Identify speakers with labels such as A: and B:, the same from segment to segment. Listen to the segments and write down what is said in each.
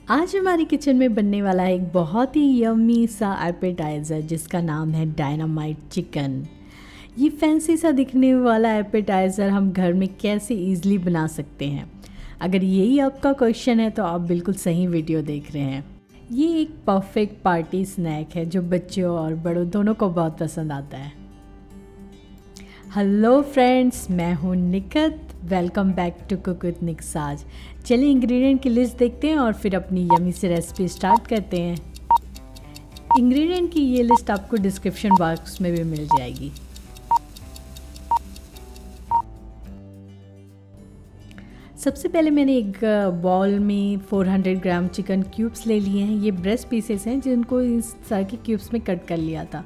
A: आज हमारी किचन में बनने वाला है एक बहुत ही यम्मी सा एपेटाइज़र जिसका नाम है डायनामाइट चिकन। ये फैंसी सा दिखने वाला एपेटाइज़र हम घर में कैसे इजीली बना सकते हैं। अगर यही आपका क्वेश्चन है तो आप बिल्कुल सही वीडियो देख रहे हैं। ये एक परफेक्ट पार्टी स्नैक है जो बच्चों और बड़ों दोनों को बहुत पसंद आता है। हेलो फ्रेंड्स, मैं हूँ Nikhat. Welcome back to cook with निक्साज। चलिए इंग्रेडिएंट की लिस्ट देखते हैं और फिर अपनी यमी से रेसिपी स्टार्ट करते हैं। इंग्रेडिएंट की ये लिस्ट आपको डिस्क्रिप्शन बॉक्स में भी मिल जाएगी। सबसे पहले मैंने एक बॉल में 400 ग्राम चिकन क्यूब्स ले लिए हैं। ये ब्रेस्ट पीसेस हैं जिनको इस तरह के क्यूब्स में कट कर लिया था।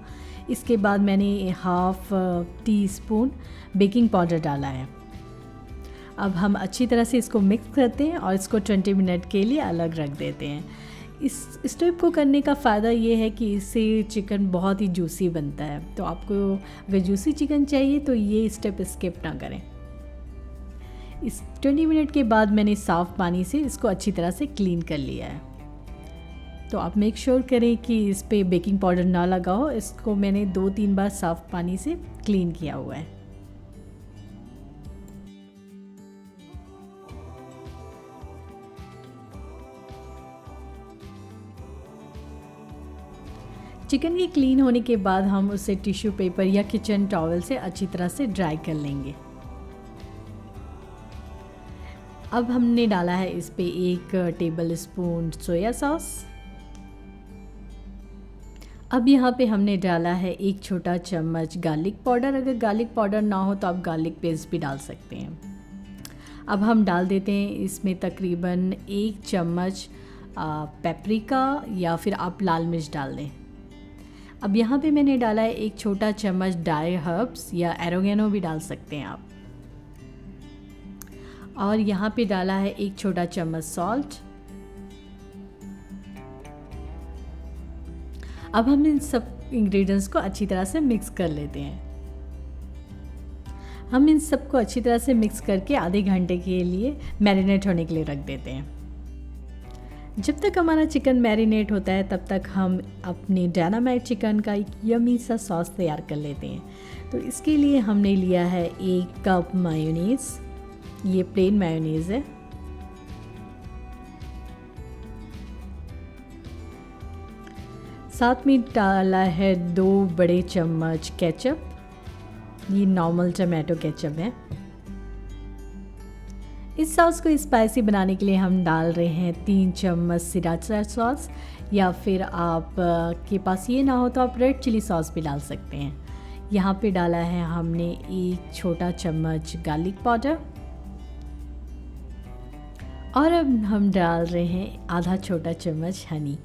A: इसके बाद मैंने half tea spoon baking powder डाला है। अब हम अच्छी तरह से इसको मिक्स करते हैं और इसको 20 मिनट के लिए अलग रख देते हैं। इस स्टेप को करने का फ़ायदा ये है कि इससे चिकन बहुत ही जूसी बनता है। तो आपको अगर जूसी चिकन चाहिए तो ये स्टेप स्किप ना करें। इस 20 मिनट के बाद मैंने साफ़ पानी से इसको अच्छी तरह से क्लीन कर लिया है। तो आप मेक श्योर करें कि इस पे बेकिंग पाउडर ना लगा हो। इसको मैंने 2-3 बार साफ़ पानी से क्लीन किया हुआ है। चिकन के क्लीन होने के बाद हम उसे टिश्यू पेपर या किचन टॉवल से अच्छी तरह से ड्राई कर लेंगे। अब हमने डाला है इस पे 1 टेबल स्पून सोया सॉस। अब यहाँ पे हमने डाला है 1 छोटा चम्मच गार्लिक पाउडर। अगर गार्लिक पाउडर ना हो तो आप गार्लिक पेस्ट भी डाल सकते हैं। अब हम डाल देते हैं इसमें तकरीबन 1 चम्मच पेपरिका या फिर आप लाल मिर्च डाल दें। अब यहाँ पे मैंने डाला है 1 छोटा चम्मच ड्राई हर्ब्स या एरोगेनो भी डाल सकते हैं आप। और यहाँ पे डाला है 1 छोटा चम्मच सॉल्ट। अब हम इन सब इंग्रेडिएंट्स को अच्छी तरह से मिक्स कर लेते हैं। हम इन सबको अच्छी तरह से मिक्स करके आधे घंटे के लिए मैरिनेट होने के लिए रख देते हैं। जब तक हमारा चिकन मैरिनेट होता है तब तक हम अपने डायनामाइट चिकन का एक यमी सा सॉस तैयार कर लेते हैं। तो इसके लिए हमने लिया है 1 कप मायोनीज़। ये प्लेन मायोनीज़ है। साथ में डाला है 2 बड़े चम्मच केचप। ये नॉर्मल टमाटो केचप है। इस सॉस को स्पाइसी बनाने के लिए हम डाल रहे हैं 3 चम्मच सिराचा सॉस, या फिर आप के पास ये ना हो तो आप रेड चिली सॉस भी डाल सकते हैं। यहाँ पे डाला है हमने 1 छोटा चम्मच गार्लिक पाउडर। और अब हम डाल रहे हैं आधा छोटा चम्मच हनी।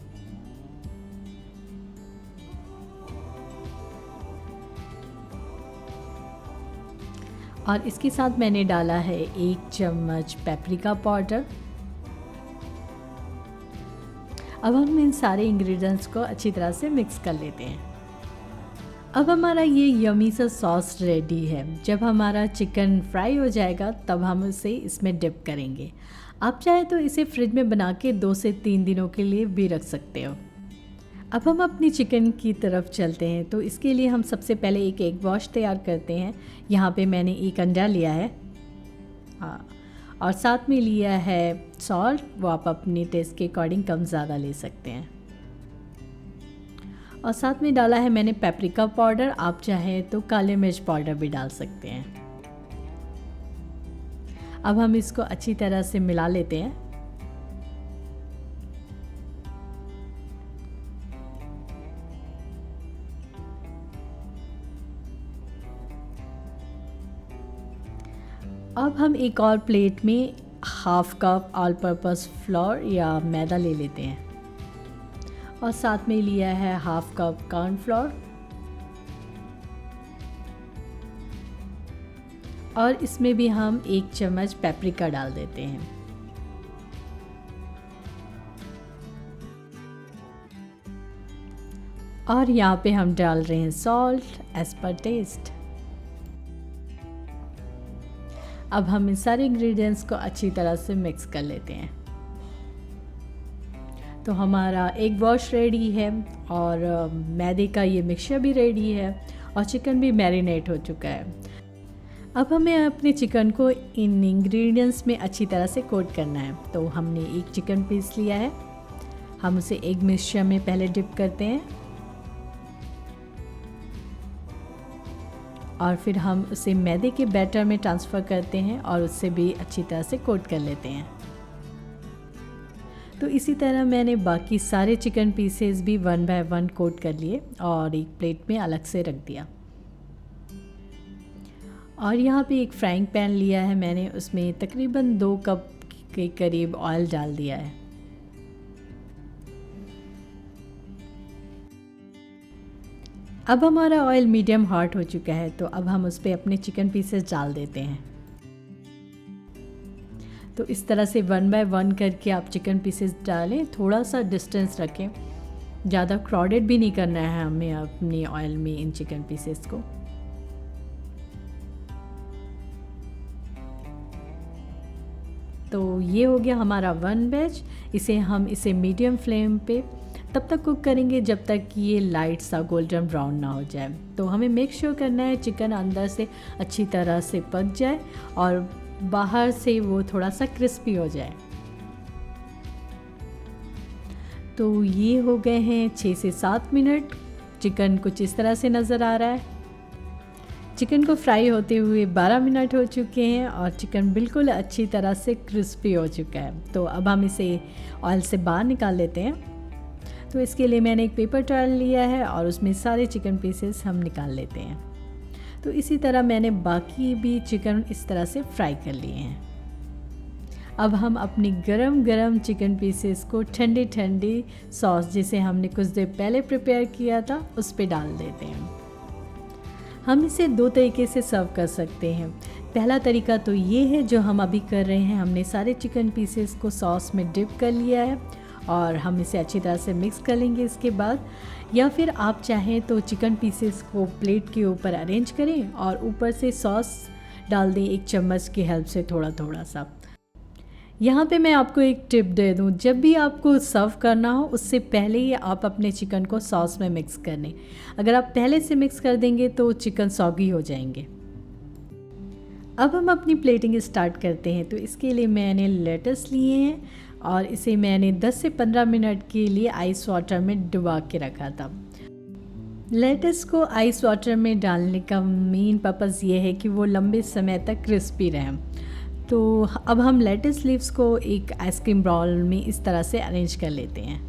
A: और इसके साथ मैंने डाला है 1 चम्मच पेपरिका पाउडर। अब हम इन सारे इंग्रेडिएंट्स को अच्छी तरह से मिक्स कर लेते हैं। अब हमारा ये यमी सा सॉस रेडी है। जब हमारा चिकन फ्राई हो जाएगा तब हम उसे इसमें डिप करेंगे। आप चाहे तो इसे फ्रिज में बना के 2 से 3 दिनों के लिए भी रख सकते हो। अब हम अपनी चिकन की तरफ चलते हैं। तो इसके लिए हम सबसे पहले एक एग वॉश तैयार करते हैं। यहाँ पे मैंने 1 अंडा लिया है, हाँ, और साथ में लिया है सॉल्ट। वो आप अपने टेस्ट के अकॉर्डिंग कम ज़्यादा ले सकते हैं। और साथ में डाला है मैंने पेपरिका पाउडर। आप चाहें तो काले मिर्च पाउडर भी डाल सकते हैं। अब हम इसको अच्छी तरह से मिला लेते हैं। अब हम एक और प्लेट में half cup all purpose floor या मैदा ले लेते हैं। और साथ में लिया है हाफ कप कॉर्नफ्लोर। और इसमें भी हम 1 चम्मच पेपरिका डाल देते हैं। और यहाँ पे हम डाल रहे हैं सॉल्ट एज पर टेस्ट। अब हम इन सारे इंग्रेडिएंट्स को अच्छी तरह से मिक्स कर लेते हैं। तो हमारा एग वॉश रेडी है और मैदे का ये मिक्सचर भी रेडी है और चिकन भी मैरिनेट हो चुका है। अब हमें अपने चिकन को इन इंग्रेडिएंट्स में अच्छी तरह से कोट करना है। तो हमने एक चिकन पीस लिया है, हम उसे एग मिक्सचर में पहले डिप करते हैं और फिर हम उसे मैदे के बैटर में ट्रांसफ़र करते हैं और उससे भी अच्छी तरह से कोट कर लेते हैं। तो इसी तरह मैंने बाकी सारे चिकन पीसेस भी 1 बाय 1 कोट कर लिए और एक प्लेट में अलग से रख दिया। और यहाँ पे एक फ्राइंग पैन लिया है मैंने, उसमें तकरीबन 2 कप के करीब ऑयल डाल दिया है। अब हमारा ऑयल मीडियम हॉट हो चुका है, तो अब हम उस पर अपने चिकन पीसेस डाल देते हैं। तो इस तरह से 1 बाय 1 करके आप चिकन पीसेस डालें, थोड़ा सा डिस्टेंस रखें, ज़्यादा क्राउडेड भी नहीं करना है हमें अपने ऑयल में इन चिकन पीसेस को। तो ये हो गया हमारा 1 बैच। इसे मीडियम फ्लेम पे तब तक कुक करेंगे जब तक कि ये लाइट सा गोल्डन ब्राउन ना हो जाए। तो हमें मेक श्योर करना है चिकन अंदर से अच्छी तरह से पक जाए और बाहर से वो थोड़ा सा क्रिस्पी हो जाए। तो ये हो गए हैं 6 से 7 मिनट। चिकन कुछ इस तरह से नज़र आ रहा है। चिकन को फ्राई होते हुए 12 मिनट हो चुके हैं और चिकन बिल्कुल अच्छी तरह से क्रिस्पी हो चुका है। तो अब हम इसे ऑयल से बाहर निकाल लेते हैं। तो इसके लिए मैंने एक पेपर टॉवल लिया है और उसमें सारे चिकन पीसेस हम निकाल लेते हैं। तो इसी तरह मैंने बाकी भी चिकन इस तरह से फ्राई कर लिए हैं। अब हम अपनी गरम गरम चिकन पीसेस को ठंडी ठंडी सॉस जिसे हमने कुछ देर पहले प्रिपेयर किया था उस पर डाल देते हैं। हम इसे 2 तरीके से सर्व कर सकते हैं। पहला तरीका तो ये है जो हम अभी कर रहे हैं, हमने सारे चिकन पीसेस को सॉस में डिप कर लिया है और हम इसे अच्छी तरह से मिक्स कर लेंगे इसके बाद। या फिर आप चाहें तो चिकन पीसेस को प्लेट के ऊपर अरेंज करें और ऊपर से सॉस डाल दें एक चम्मच की हेल्प से थोड़ा थोड़ा सा। यहाँ पे मैं आपको एक टिप दे दूँ, जब भी आपको सर्व करना हो उससे पहले ही आप अपने चिकन को सॉस में मिक्स कर लें। अगर आप पहले से मिक्स कर देंगे तो चिकन सॉगी हो जाएंगे। अब हम अपनी प्लेटिंग स्टार्ट करते हैं। तो इसके लिए मैंने लेटस लिए हैं और इसे मैंने 10 से 15 मिनट के लिए आइस वाटर में डुबा के रखा था। लेटस को आइस वाटर में डालने का मेन पर्पज़ ये है कि वो लंबे समय तक क्रिस्पी रहें। तो अब हम लेटस लीव्स को एक आइसक्रीम बाउल में इस तरह से अरेंज कर लेते हैं।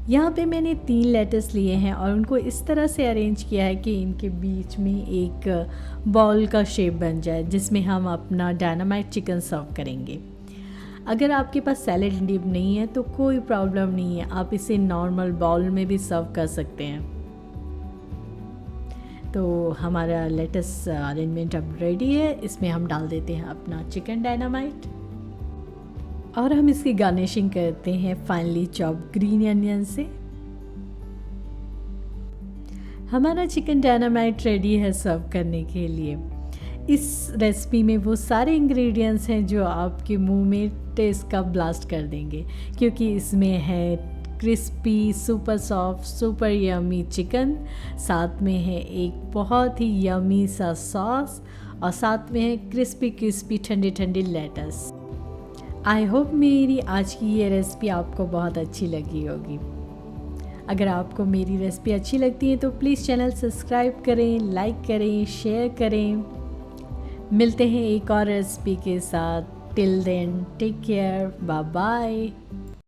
A: यहाँ पे मैंने 3 लेटस लिए हैं और उनको इस तरह से अरेंज किया है कि इनके बीच में एक बॉल का शेप बन जाए जिसमें हम अपना डायनामाइट चिकन सर्व करेंगे। अगर आपके पास सैलेड डिप नहीं है तो कोई प्रॉब्लम नहीं है, आप इसे नॉर्मल बाउल में भी सर्व कर सकते हैं। तो हमारा लेटस अरेंजमेंट अब रेडी है। इसमें हम डाल देते हैं अपना चिकन डायनामाइट और हम इसकी गार्निशिंग करते हैं फाइनली चॉप ग्रीन अनियन से। हमारा चिकन डायनामाइट रेडी है सर्व करने के लिए। इस रेसिपी में वो सारे इंग्रेडिएंट्स हैं जो आपके मुंह में टेस्ट का ब्लास्ट कर देंगे, क्योंकि इसमें है crispy super soft super yummy chicken, साथ में है एक बहुत ही यमी सा सॉस और साथ में है क्रिस्पी क्रिस्पी ठंडी ठंडी लेटस। आई होप मेरी आज की ये रेसिपी आपको बहुत अच्छी लगी होगी। अगर आपको मेरी रेसिपी अच्छी लगती है तो प्लीज़ चैनल सब्सक्राइब करें, लाइक करें, शेयर करें। मिलते हैं एक और रेसिपी के साथ। Till then take care, bye bye.